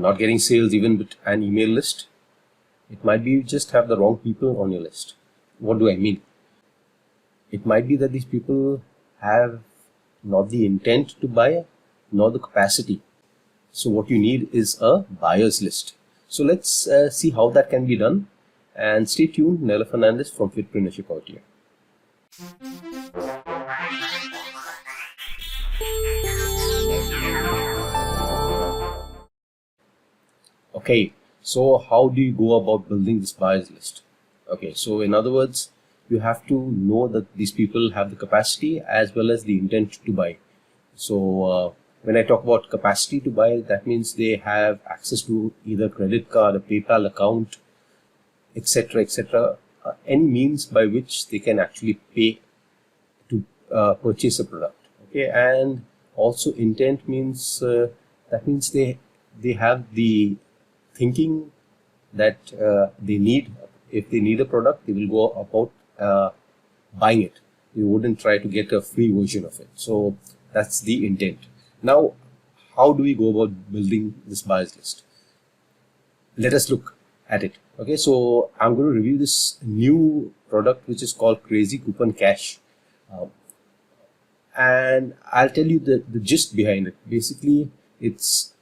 not getting sales even with an email list. It might be you just have the wrong people on your list. What do I mean? It might be that these people have not the intent to buy, nor the capacity. So what you need is a buyer's list. So let's see how that can be done. And stay tuned. Nella Fernandez from Fitpreneurship out here. Okay, so how do you go about building this buyer's list? Okay, so in other words, you have to know that these people have the capacity as well as the intent to buy. So when I talk about capacity to buy, that means they have access to either credit card, a PayPal account, etc., etc., any means by which they can actually pay to purchase a product. Okay, and also intent means that means they have the thinking that they need. If they need a product, they will go about buying it. You wouldn't try to get a free version of it. So that's the intent. Now, how do we go about building this buyer's list? Let us look at it. Okay, so I'm going to review this new product which is called Crazy Coupon Cash, and I'll tell you the gist behind it. Basically, it's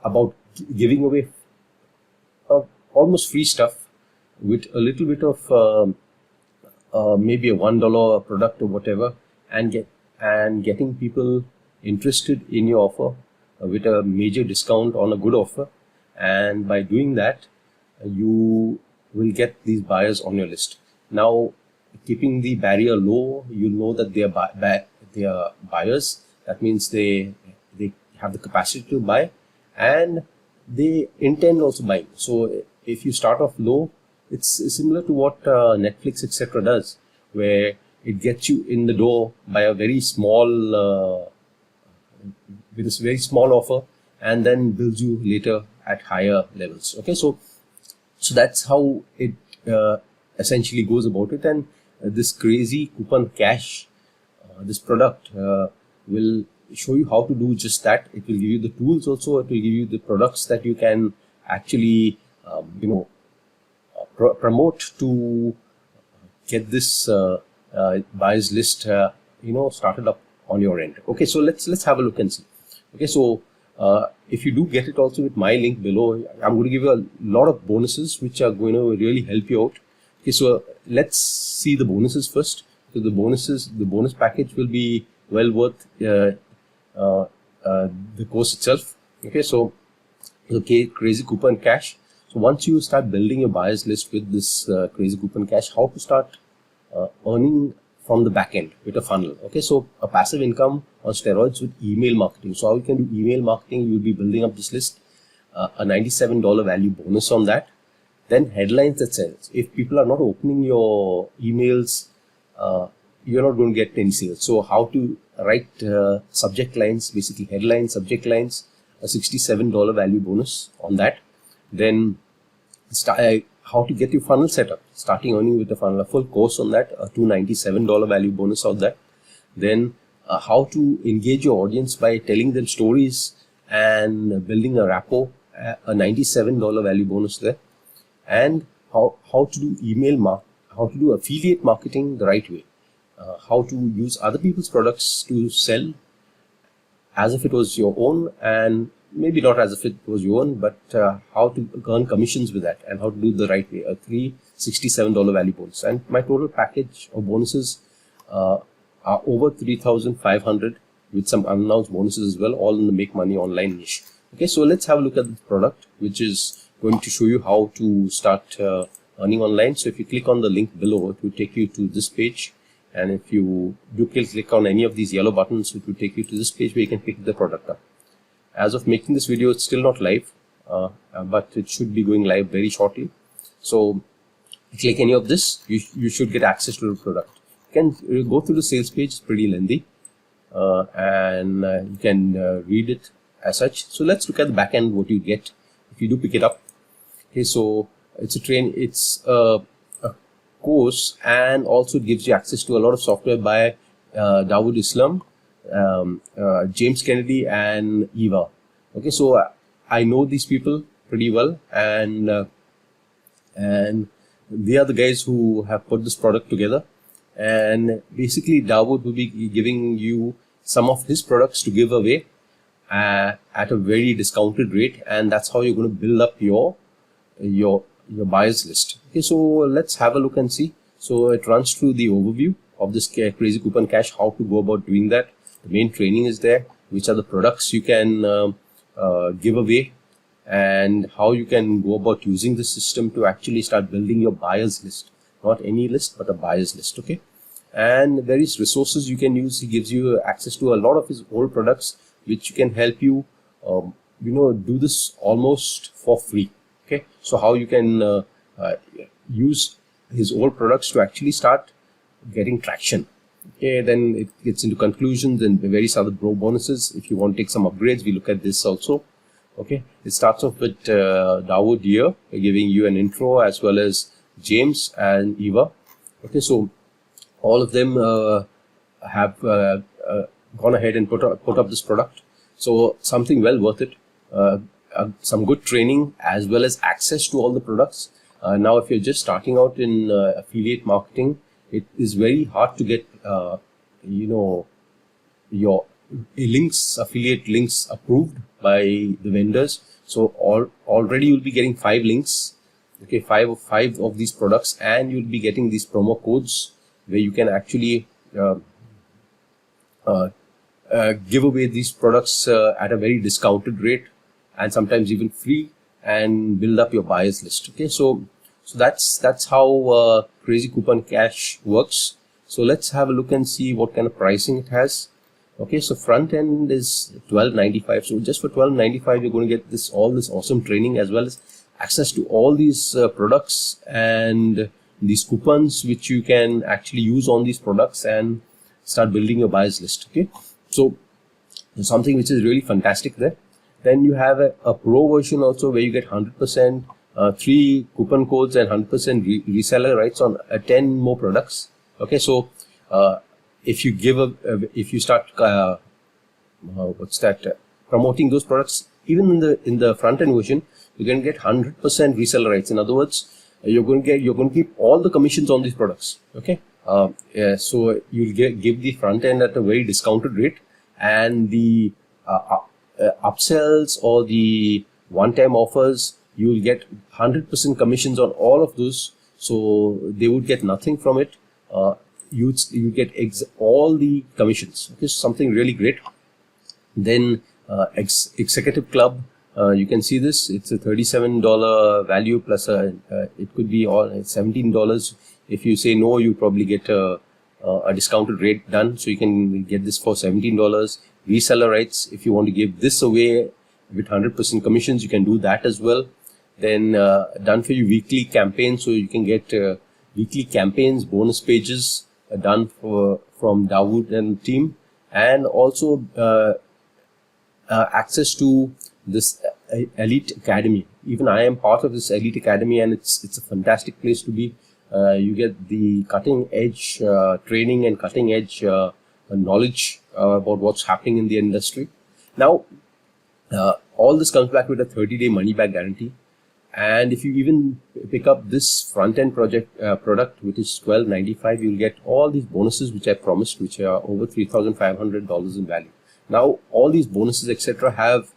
about giving away almost free stuff with a little bit of maybe a $1 product or whatever, and getting people interested in your offer with a major discount on a good offer. And by doing that, you will get these buyers on your list. Now, keeping the barrier low, you know that they are buyers. That means they have the capacity to buy, and they intend also buying. So if you start off low, it's similar to what Netflix etc. does, where it gets you in the door by a very small with a very small offer, and then builds you later at higher levels. Okay, so that's how it essentially goes about it. And this Crazy Coupon Cash, this product will show you how to do just that. It will give you the tools also. It will give you the products that you can actually promote to get this buyers list started up on your end. Okay, so let's have a look and see. Okay, so if you do get it also with my link below, I'm going to give you a lot of bonuses which are going to really help you out. Okay, so let's see the bonuses first. So the bonus package will be well worth the course itself. Okay, so Crazy Coupon Cash. So once you start building your buyers list with this Crazy Coupon Cash, how to start earning from the back end with a funnel. Okay, so a passive income on steroids with email marketing. So how you can do email marketing? You'll be building up this list, a $97 value bonus on that. Then headlines that sells. If people are not opening your emails, you're not going to get any sales. So how to write subject lines, basically headlines, subject lines, a $67 value bonus on that. Then how to get your funnel set up, starting earning with a funnel, a full course on that, a $297 value bonus on that. Then how to engage your audience by telling them stories and building a rapport, a $97 value bonus there. And how to do how to do affiliate marketing the right way, how to use other people's products to sell as if it was your own, and maybe not as if it was your own, but how to earn commissions with that, and how to do the right way, a $367 value bonus. And my total package of bonuses are over 3,500 with some unannounced bonuses as well, all in the make money online niche. Okay, so let's have a look at the product, which is going to show you how to start earning online. So if you click on the link below, it will take you to this page. And if you do click on any of these yellow buttons, it will take you to this page where you can pick the product up. As of making this video, it's still not live, but it should be going live very shortly. So click any of this, you should get access to the product. You can go through the sales page, it's pretty lengthy, and you can read it as such. So let's look at the back end, what you get if you do pick it up. Okay, so it's a course, and also it gives you access to a lot of software by Dawood Islam, James Kennedy, and Eva. Okay, so I know these people pretty well, and they are the guys who have put this product together. And basically, Dawood will be giving you some of his products to give away at a very discounted rate, and that's how you're going to build up your buyers list. Okay, so let's have a look and see. So it runs through the overview of this Crazy Coupon Cash, how to go about doing that. The main training is there, which are the products you can give away, and how you can go about using the system to actually start building your buyers list. Not any list, but a buyers list. Okay, and various resources you can use. He gives you access to a lot of his old products, which can help you do this almost for free. Okay, so how you can use his old products to actually start getting traction. Okay, then it gets into conclusions and various other bonuses. If you want to take some upgrades, we look at this also. Okay, it starts off with Dawood here, giving you an intro, as well as James and Eva. Okay, so all of them have gone ahead and put up this product. So something well worth it. Some good training, as well as access to all the products. Now, if you're just starting out in affiliate marketing, it is very hard to get your affiliate links approved by the vendors. So already you'll be getting 5 links. Okay, five of these products, and you'll be getting these promo codes where you can actually give away these products at a very discounted rate, and sometimes even free, and build up your buyers list. Okay, so that's how Crazy Coupon Cash works. So let's have a look and see what kind of pricing it has. Okay, so front end is $12.95. So just for $12.95, you're going to get all this awesome training, as well as access to all these products and these coupons, which you can actually use on these products and start building your buyers list. Okay, so something which is really fantastic there. Then you have a pro version also, where you get 100% 3 coupon codes and 100% reseller rights on 10 more products. Okay, so if you start promoting those products, even in the front end version, you're going to get 100% reseller rights. In other words, you're going to keep all the commissions on these products. Okay, so you'll give the front end at a very discounted rate, and the upsells or the one-time offers, you will get 100% commissions on all of those. So they would get nothing from it. You get all the commissions. Okay, so something really great. Then Executive Club, you can see this. It's a $37 value plus it could be all $17. If you say no, you probably get a discounted rate done. So you can get this for $17. Reseller rights, if you want to give this away with 100% commissions, you can do that as well. Then done for you weekly campaigns, so you can get weekly campaigns, bonus pages done from Dawood and team, and also access to this Elite Academy. Even I am part of this Elite Academy, and it's a fantastic place to be. You get the cutting edge training and cutting edge knowledge about what's happening in the industry. Now, all this comes back with a 30-day money-back guarantee. And if you even pick up this front-end product, which is $12.95, you'll get all these bonuses which I promised, which are over $3,500 in value. Now, all these bonuses, etc., have,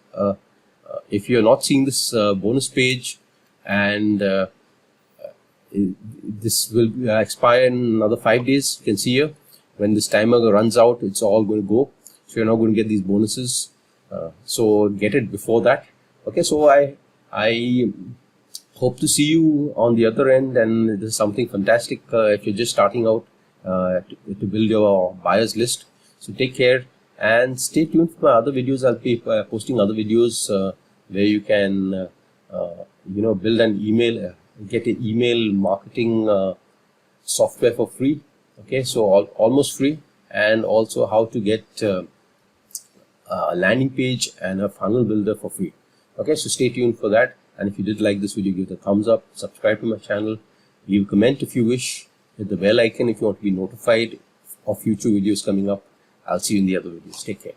if you're not seeing this bonus page, and this will expire in another 5 days, you can see here, when this timer runs out, it's all going to go. So you're not going to get these bonuses. So get it before that. Okay, so I hope to see you on the other end, and this is something fantastic if you're just starting out to build your buyers list. So take care and stay tuned for my other videos. I'll be posting other videos where you can build an email, get an email marketing software for free. Okay, so almost free, and also how to get a landing page and a funnel builder for free. Okay, so stay tuned for that. And if you did like this video, give it a thumbs up, subscribe to my channel, leave a comment if you wish, hit the bell icon if you want to be notified of future videos coming up. I'll see you in the other videos. Take care.